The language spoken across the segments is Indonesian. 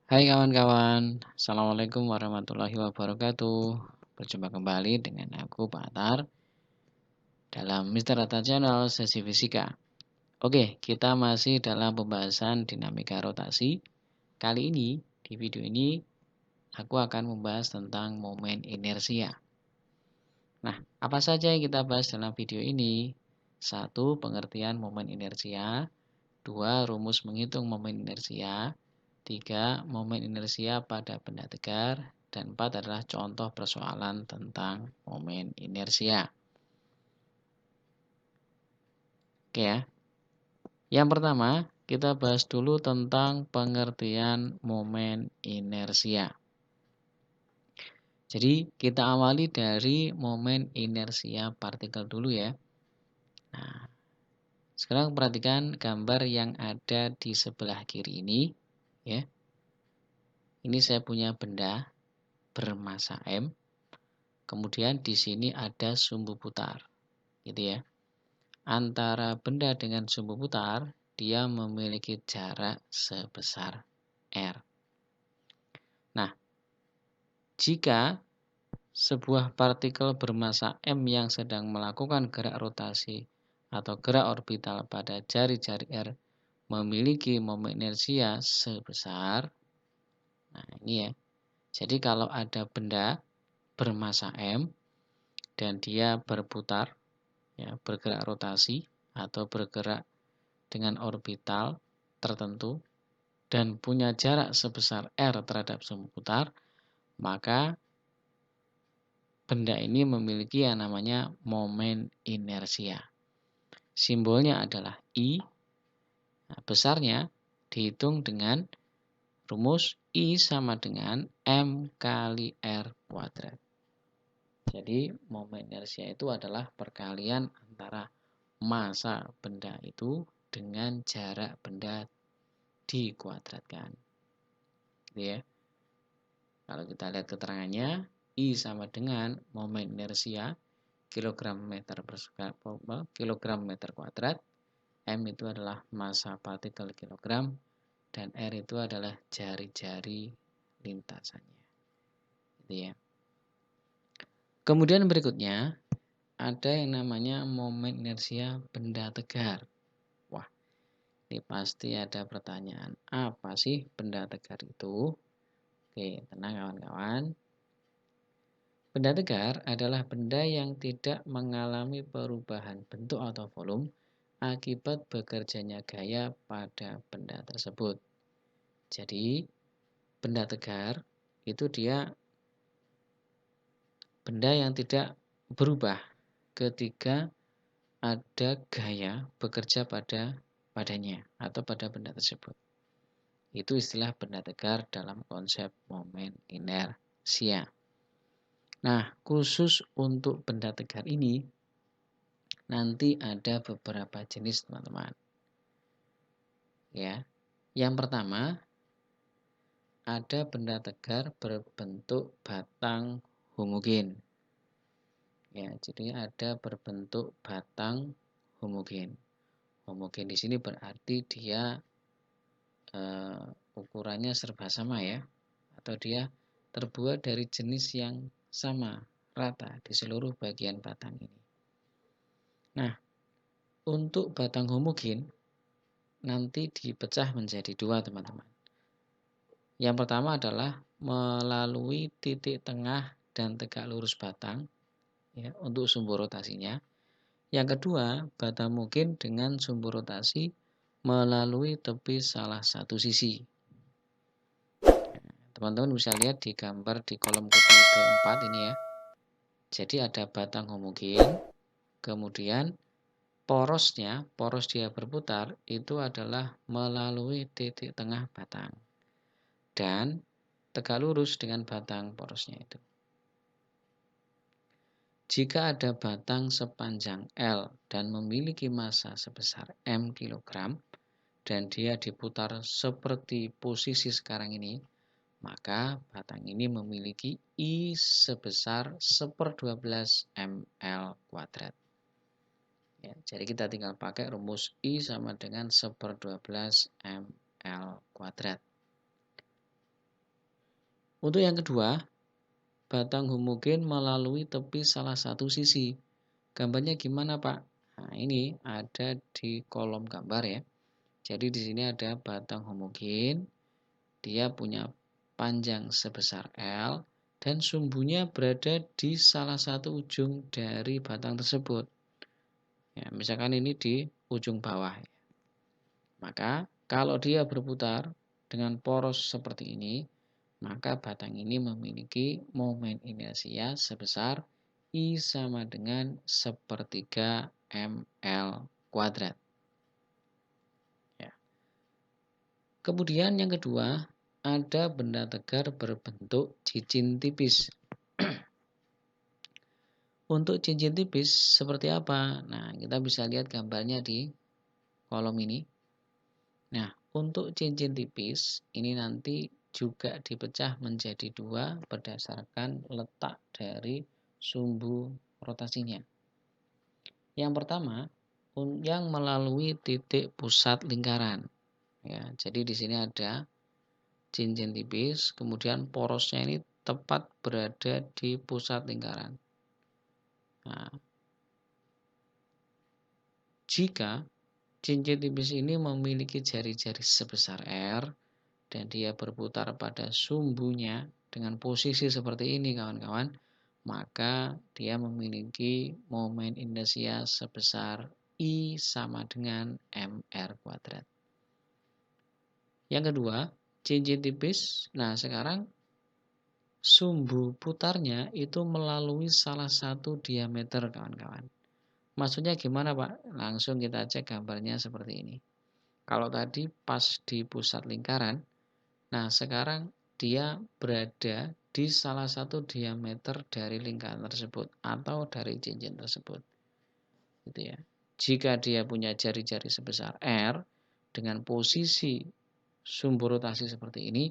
Hai kawan-kawan, Assalamualaikum warahmatullahi wabarakatuh. Berjumpa kembali dengan aku Pak Atar dalam Mister Atar Channel sesi fisika. Oke, kita masih dalam pembahasan dinamika rotasi. Kali ini, di video ini, aku akan membahas tentang momen inersia. Nah, apa saja yang kita bahas dalam video ini? 1. Pengertian momen inersia. 2. Rumus menghitung momen inersia. 3. Momen inersia pada benda tegar. Dan 4 adalah contoh persoalan tentang momen inersia. Oke ya. Yang pertama, kita bahas dulu tentang pengertian momen inersia. Jadi, kita awali dari momen inersia partikel dulu ya. Nah, sekarang perhatikan gambar yang ada di sebelah kiri ini ya. Ini saya punya benda bermasa M. Kemudian di sini ada sumbu putar, gitu ya. Antara benda dengan sumbu putar, dia memiliki jarak sebesar R. Nah, jika sebuah partikel bermasa M yang sedang melakukan gerak rotasi atau gerak orbital pada jari-jari R memiliki momen inersia sebesar, nah ini ya. Jadi kalau ada benda bermasa M dan dia berputar, ya, bergerak rotasi atau bergerak dengan orbital tertentu dan punya jarak sebesar R terhadap sumbu putar, maka benda ini memiliki yang namanya momen inersia. Simbolnya adalah I. Nah, besarnya dihitung dengan rumus I sama dengan M kali R kuadrat. Jadi momen inersia itu adalah perkalian antara massa benda itu dengan jarak benda dikuadratkan. Gitu ya. Kalau kita lihat keterangannya, I sama dengan momen inersia kilogram meter kuadrat. M itu adalah massa partikel kilogram dan R itu adalah jari-jari lintasannya. Gitu ya. Kemudian berikutnya ada yang namanya momen inersia benda tegar. Wah, ini pasti ada pertanyaan, apa sih benda tegar itu? Oke, tenang kawan-kawan. Benda tegar adalah benda yang tidak mengalami perubahan bentuk atau volume akibat bekerjanya gaya pada benda tersebut. Jadi, benda tegar itu dia benda yang tidak berubah ketika ada gaya bekerja padanya atau pada benda tersebut. Itu istilah benda tegar dalam konsep momen inersia. Nah, khusus untuk benda tegar ini nanti ada beberapa jenis, teman-teman. Ya. Yang pertama, ada benda tegar berbentuk batang homogen. Ya, jadi ada berbentuk batang homogen. Homogen di sini berarti dia ukurannya serba sama ya, atau dia terbuat dari jenis yang sama, rata di seluruh bagian batang ini. Nah, untuk batang homogen nanti dipecah menjadi dua, teman-teman. Yang pertama adalah melalui titik tengah dan tegak lurus batang ya, untuk sumbu rotasinya. Yang kedua, batang homogen dengan sumbu rotasi melalui tepi salah satu sisi. Teman-teman bisa lihat di gambar di kolom keempat ini ya. Jadi ada batang homogen, kemudian poros dia berputar itu adalah melalui titik tengah batang dan tegak lurus dengan batang porosnya itu. Jika ada batang sepanjang L dan memiliki massa sebesar M kilogram dan dia diputar seperti posisi sekarang ini, maka batang ini memiliki I sebesar 1/12 ml kuadrat. Ya, jadi kita tinggal pakai rumus I sama dengan 1/12 ml kuadrat. Untuk yang kedua, batang homogen melalui tepi salah satu sisi. Gambarnya gimana, Pak? Nah, ini ada di kolom gambar ya. Jadi di sini ada batang homogen, dia punya panjang sebesar L dan sumbunya berada di salah satu ujung dari batang tersebut. Ya, misalkan ini di ujung bawah. Maka kalau dia berputar dengan poros seperti ini, maka batang ini memiliki momen inersia sebesar I sama dengan sepertiga ml kuadrat. Ya. Kemudian yang kedua, ada benda tegar berbentuk cincin tipis. Untuk cincin tipis seperti apa? Nah, kita bisa lihat gambarnya di kolom ini. Nah, untuk cincin tipis ini nanti juga dipecah menjadi dua berdasarkan letak dari sumbu rotasinya. Yang pertama, yang melalui titik pusat lingkaran. Ya, jadi di sini ada cincin tipis, kemudian porosnya ini tepat berada di pusat lingkaran. Nah, jika cincin tipis ini memiliki jari-jari sebesar R dan dia berputar pada sumbunya dengan posisi seperti ini kawan-kawan, maka dia memiliki momen inersia sebesar I sama dengan mr kuadrat. Yang kedua, cincin tipis. Nah, sekarang sumbu putarnya itu melalui salah satu diameter kawan-kawan. Maksudnya gimana, Pak? Langsung kita cek gambarnya seperti ini. Kalau tadi pas di pusat lingkaran, nah sekarang dia berada di salah satu diameter dari lingkaran tersebut atau dari cincin tersebut. Gitu ya. Jika dia punya jari-jari sebesar R dengan posisi sumbu rotasi seperti ini,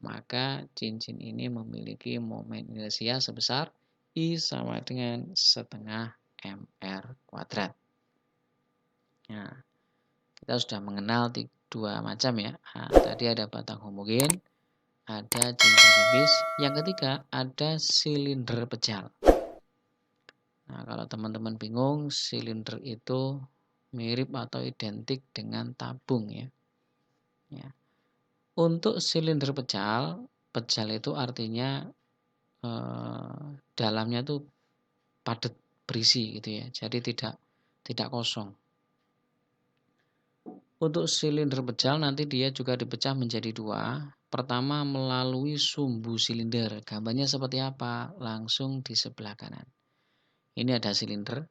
maka cincin ini memiliki momen inersia sebesar I sama dengan setengah mr kuadrat. Nah, kita sudah mengenal dua macam ya. Nah, tadi ada batang homogen, ada cincin tipis. Yang ketiga ada silinder pejal. Nah, kalau teman-teman bingung, silinder itu mirip atau identik dengan tabung ya. Ya. Untuk silinder pejal, pejal itu artinya dalamnya tuh padat berisi gitu ya. Jadi tidak kosong. Untuk silinder pejal nanti dia juga dipecah menjadi dua. Pertama melalui sumbu silinder. Gambarnya seperti apa? Langsung di sebelah kanan. Ini ada silinder.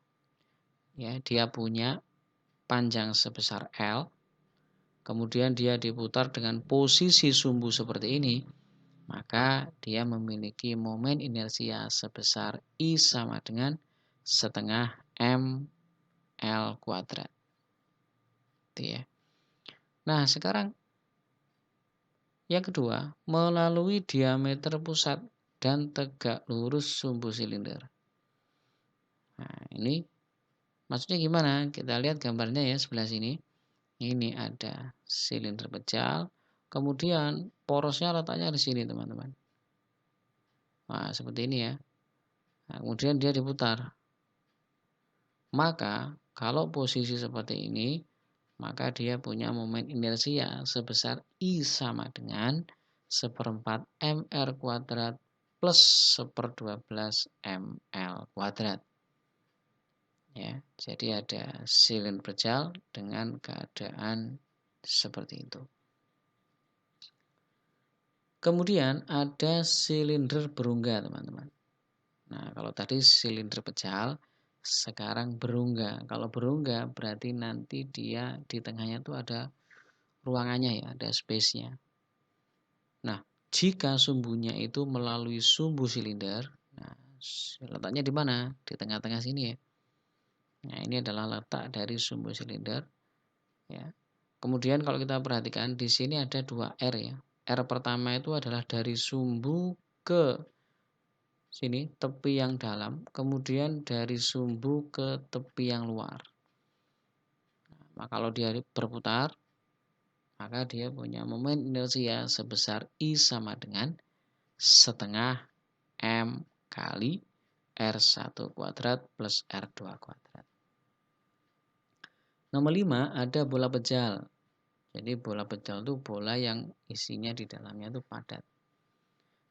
Ya, dia punya panjang sebesar L. Kemudian dia diputar dengan posisi sumbu seperti ini. Maka dia memiliki momen inersia sebesar I sama dengan setengah ml kuadrat. Itu ya. Nah, sekarang yang kedua, melalui diameter pusat dan tegak lurus sumbu silinder. Nah, ini maksudnya gimana? Kita lihat gambarnya ya sebelah sini. Ini ada silinder pejal, kemudian porosnya letaknya di sini, teman-teman. Nah, seperti ini ya. Nah, kemudian dia diputar. Maka, kalau posisi seperti ini, maka dia punya momen inersia sebesar I sama dengan seperempat mr kuadrat plus 1/12 ml kuadrat. Ya, jadi ada silinder pejal dengan keadaan seperti itu. Kemudian ada silinder berungga, teman-teman. Nah, kalau tadi silinder pejal, sekarang berungga. Kalau berungga berarti nanti dia di tengahnya itu ada ruangannya ya, ada space-nya. Nah, jika sumbunya itu melalui sumbu silinder, nah letaknya di mana? Di tengah-tengah sini ya. Nah, ini adalah letak dari sumbu silinder ya. Kemudian kalau kita perhatikan di sini ada dua R ya. R pertama itu adalah dari sumbu ke sini tepi yang dalam, kemudian dari sumbu ke tepi yang luar. Nah, kalau dia berputar, maka dia punya momen inersia sebesar I sama dengan setengah M kali R1 kuadrat plus R2 kuadrat. Nomor 5 ada bola pejal. Jadi bola pejal itu bola yang isinya di dalamnya itu padat.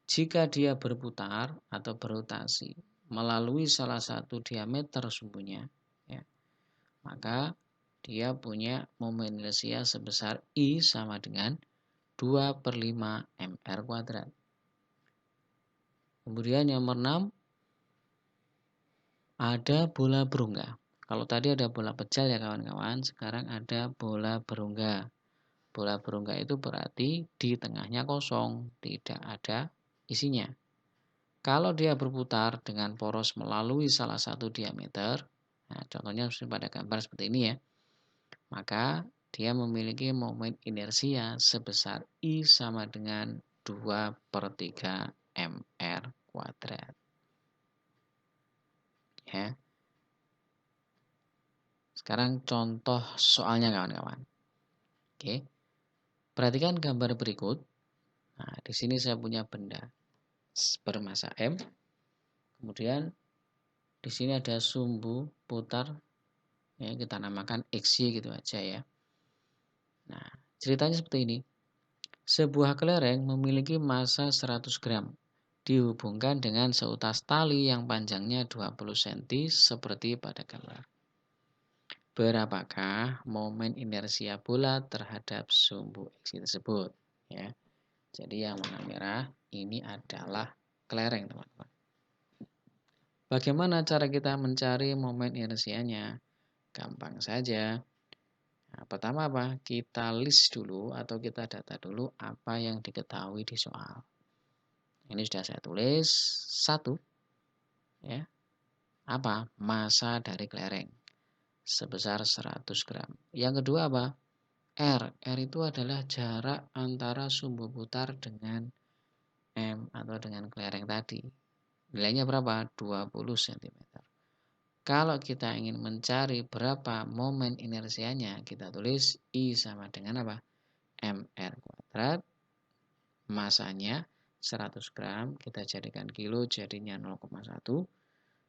Jika dia berputar atau berotasi melalui salah satu diameter sumbunya, ya, maka dia punya momen inersia sebesar I sama dengan 2/5 mr kuadrat. Kemudian yang nomor 6 ada bola berungga. Kalau tadi ada bola pejal ya kawan-kawan, sekarang ada bola berungga. Bola berungga itu berarti di tengahnya kosong, tidak ada isinya. Kalau dia berputar dengan poros melalui salah satu diameter, nah contohnya pada gambar seperti ini ya, maka dia memiliki momen inersia sebesar I sama dengan 2/3 mr kuadrat. Ya. Sekarang contoh soalnya kawan-kawan. Oke. Perhatikan gambar berikut. Nah, di sini saya punya benda bermasa M. Kemudian di sini ada sumbu putar, ya kita namakan XY gitu aja ya. Nah, ceritanya seperti ini. Sebuah kelereng memiliki massa 100 gram dihubungkan dengan seutas tali yang panjangnya 20 cm seperti pada gambar. Berapakah momen inersia bola terhadap sumbu XY tersebut? Ya. Jadi yang warna merah ini adalah kelereng, teman-teman. Bagaimana cara kita mencari momen inersianya? Gampang saja. Nah, pertama apa? Kita list dulu atau kita data dulu apa yang diketahui di soal. Ini sudah saya tulis. 1, ya. Apa? Massa dari kelereng sebesar 100 gram. Yang kedua apa? R. R itu adalah jarak antara sumbu putar dengan M atau dengan kelereng tadi. Nilainya berapa? 20 cm. Kalau kita ingin mencari berapa momen inersianya, kita tulis I sama dengan apa? mr kuadrat. Masanya 100 gram, kita jadikan kilo, jadinya 0,1.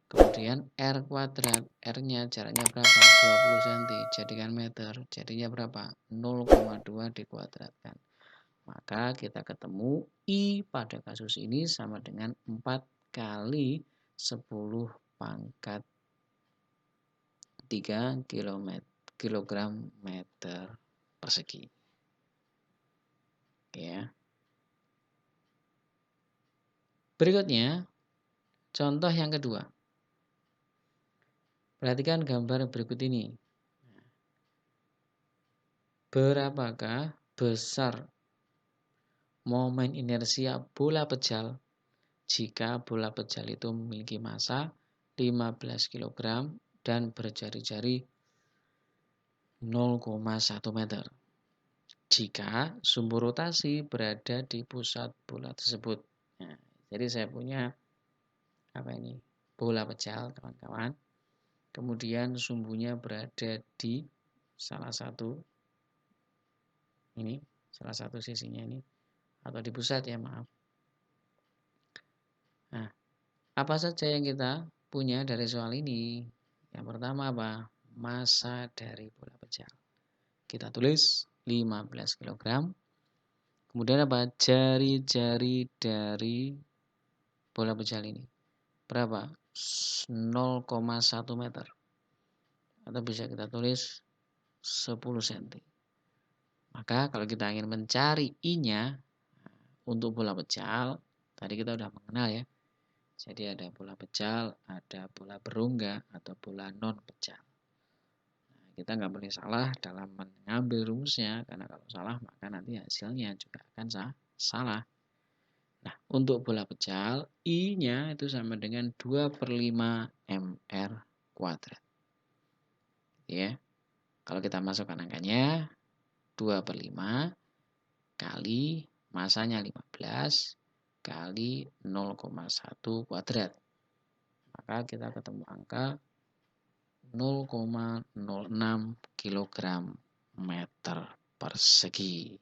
Kemudian R kuadrat, R-nya jaraknya berapa? 20 cm, jadikan meter, jadinya berapa? 0,2 dikuadratkan. Maka kita ketemu I pada kasus ini sama dengan 4 kali 10 pangkat 3 kilogram meter persegi. Ya. Berikutnya, contoh yang kedua. Perhatikan gambar berikut ini. Berapakah besar momen inersia bola pejal jika bola pejal itu memiliki massa 15 kg dan berjari-jari 0,1 meter? Jika sumbu rotasi berada di pusat bola tersebut. Nah, jadi saya punya apa ini? Bola pejal, kawan-kawan. Kemudian sumbunya berada di salah satu sisinya ini atau di pusat ya, maaf. Nah, apa saja yang kita punya dari soal ini? Yang pertama apa? Massa dari bola pejal. Kita tulis 15 kg. Kemudian apa? Jari-jari dari bola pejal ini. Berapa? 0,1 meter. Atau bisa kita tulis 10 cm. Maka kalau kita ingin mencari I-nya untuk bola pejal, tadi kita sudah mengenal ya. Jadi ada bola pejal, ada bola berungga, atau bola non pejal. Kita nggak boleh salah dalam mengambil rumusnya, karena kalau salah maka nanti hasilnya juga akan salah. Nah, untuk bola pejal, I-nya itu sama dengan 2/5 mr kuadrat. Ya, kalau kita masukkan angkanya, 2/5 kali masanya 15 kali 0,1 kuadrat. Maka kita ketemu angka 0,06 kg meter persegi.